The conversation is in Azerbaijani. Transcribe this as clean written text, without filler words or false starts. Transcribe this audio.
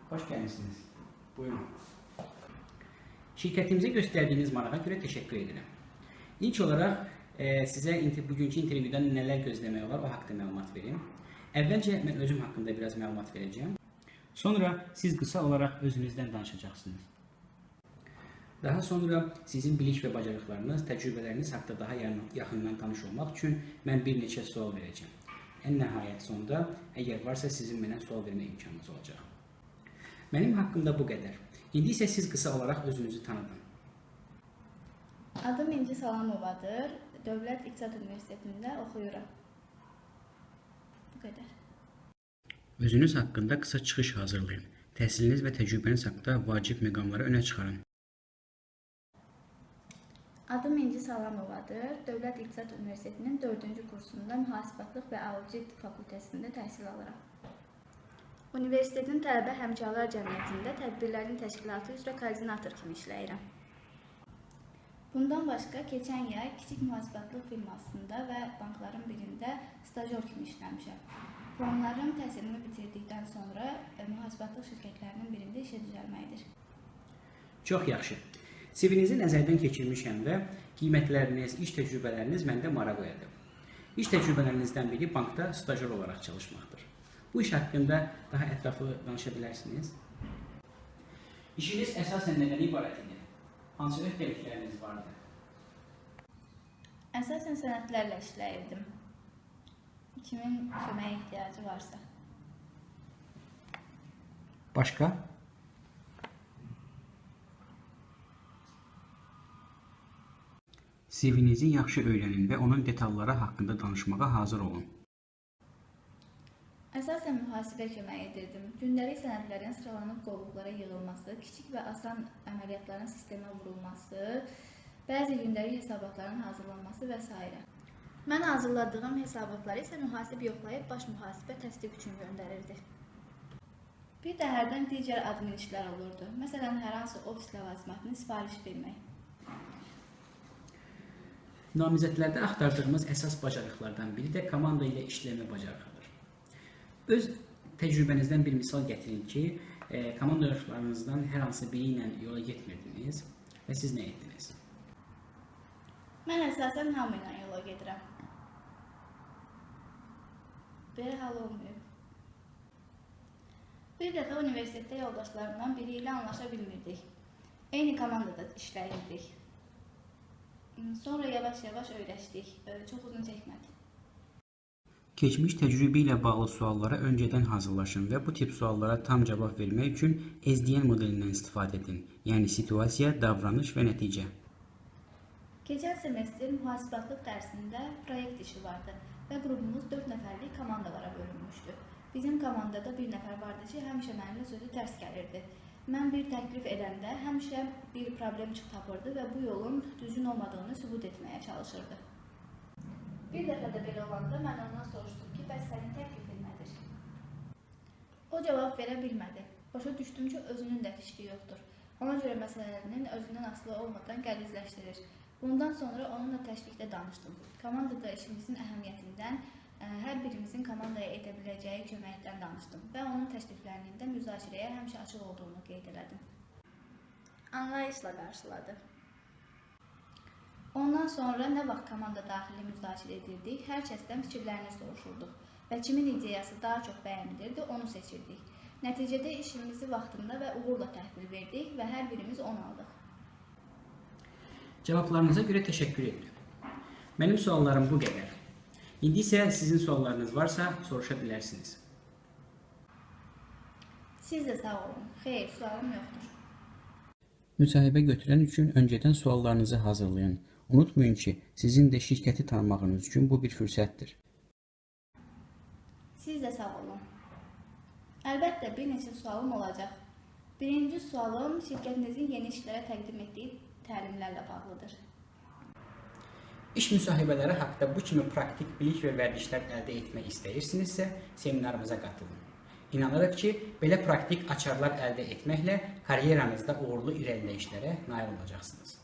Hoş gelmişsiniz. Buyurun. Şirketimize gösterdiğiniz marağa göre teşekkür ederim. İlk olarak size bugünkü intervyudan neler gözləmək olar o haqqda məlumat vereyim. Əvvəlcə mən özüm haqqında biraz məlumat verəcəyim. Sonra siz qısa olaraq özünüzdən danışacaqsınız. Daha sonra sizin bilik və bacarıqlarınız, təcrübələriniz haqqında daha yaxından tanış olmaq üçün mən bir neçə sual verəcəm. Ən nəhayət sonda, əgər varsa sizin mənə sual vermə imkanınız olacaq. Mənim haqqımda bu qədər. İndi isə siz qısa olaraq özünüzü tanıdın. Adım İnci Salamovadır. Dövlət İqtisad Universitetində oxuyuram. Bu qədər. Özünüz haqqında qısa çıxış hazırlayın. Təhsiliniz və təcrübəniz haqqında vacib məqamları önə çıxarın. Adım İnci Salamovadır. Dövlət İqtisad Universitetinin 4-cü kursunda Mühasibatlıq və Audit fakültəsində təhsil alıram. Universitetin Tələbə Həmkarlar Cəmiyyətində tədbirlərin təşkilatı üzrə koordinator kimi işləyirəm. Bundan başqa, keçən yay kiçik mühasibatlıq firmasında və bankların birində stajyor kimi işləmişəm. Planlarım təhsilimi bitirdikdən sonra mühasibatlıq şirkətlərinin birində işə düzəlməkdir. Çox yaxşı. CV-nizi nəzərdən keçirmişəm və qiymətləriniz, iş təcrübələriniz məndə maraq oyadı. İş təcrübələrinizdən biri bankda stajyor olaraq çalışmaqdır. Bu iş haqqında daha ətraflı danışa bilərsiniz. İşiniz əsasən nədən ibarət idi? Hansı öhdəlikləriniz vardı? Əsasən sənədlərlə işləyirdim. Kimin köməyə ehtiyacı varsa. Başqa? CV-nizi yaxşı öyrənin və onun detalları haqqında danışmağa hazır olun. Əsasən mühasibə kömək edirdim. Gündəlik sənədlərin sıralanıb qovluqlara yığılması, kiçik və asan əməliyyatların sistemə vurulması, bəzi gündəlik hesabatların hazırlanması və s. Mən hazırladığım hesabatları isə mühasib yoxlayıb baş mühasibə təsdiq üçün göndərirdi. Bir də hərdən digər admin işlər olurdu. Məsələn, hər hansı ofis ləvazimatını sifariş vermək. Namizədlərdə axtardığımız əsas bacarıqlardan biri də komanda ilə işləmə bacarığıdır. Öz təcrübənizdən bir misal gətirin ki, komanda yoldaşlarınızdan hər hansı biri ilə yola getmirdiniz və siz nə etdiniz? Mən əsasən hamı ilə yola gedirəm. Belə hal olmuyor. Bir dəfə universitetdə yoldaşlarımdan biri ilə anlaşa bilmirdik. Eyni komandada işləyirdik. Sonra yavaş-yavaş öyrəşdik. Çox uzun çəkmədi. Keçmiş təcrübə ilə bağlı suallara öncədən hazırlaşın və bu tip suallara tam cavab vermək üçün SDN modelindən istifadə edin. Yəni situasiya, davranış və nəticə. Keçən semestr mühasibatlıq dərsində proyekt işi vardı və qrupumuz 4 nəfərlik komandalara bölünmüşdü. Bizim komandada bir nəfər vardı ki, həmişə mənimlə sözü tərs gəlirdi. Mən bir təklif edəndə həmişə bir problem tapırdı və bu yolun düzgün olmadığını sübut etməyə çalışırdı. Bir dəfə də belə olanda mən ondan soruşdum ki, bəs sənin təklifin nədir? O cavab verə bilmədi. Başa düşdüm ki, özünün də fikri yoxdur. Ona görə məsələlərinin özündən asılı olmadan qəlizləşdirir. Bundan sonra onunla təşvikdə danışdım. Komandada işimizin əhəmiyyətindən, hər birimizin komandaya edə biləcəyi köməkdən danışdım və onun təkliflərinin də müzakirəyə həmişə açıq olduğunu qeyd elədim. Anlayışla qarşıladı. Ondan sonra nə vaxt komanda daxili müzakirə edirdik, hər kəsdən fikirlərini soruşurduq və kimin ideyası daha çox bəyənilirdi, onu seçirdik. Nəticədə işimizi vaxtında və uğurla təhvil verdik və hər birimiz 10 aldıq. Cavablarınıza görə təşəkkür edirəm. Mənim suallarım bu qədər. İndi isə sizin suallarınız varsa soruşa bilərsiniz. Siz də sağ olun. Xeyr, sualım yoxdur. Müsahibə götürən üçün öncədən suallarınızı hazırlayın. Unutmayın ki, sizin də şirkəti tanımağınız üçün bu bir fürsətdir. Siz də sağ olun. Əlbəttə, bir neçə sualım olacaq. Birinci sualım şirkətinizin yeni işlərə təqdim etdiyi təlimlərlə bağlıdır. İş müsahibələri haqqında bu kimi praktik bilik və vərdişlər əldə etmək istəyirsinizsə, seminarımıza qatılın. İnanırıq ki, belə praktik açarlar əldə etməklə karyeranızda uğurlu irəliləyişlərə nail olacaqsınız.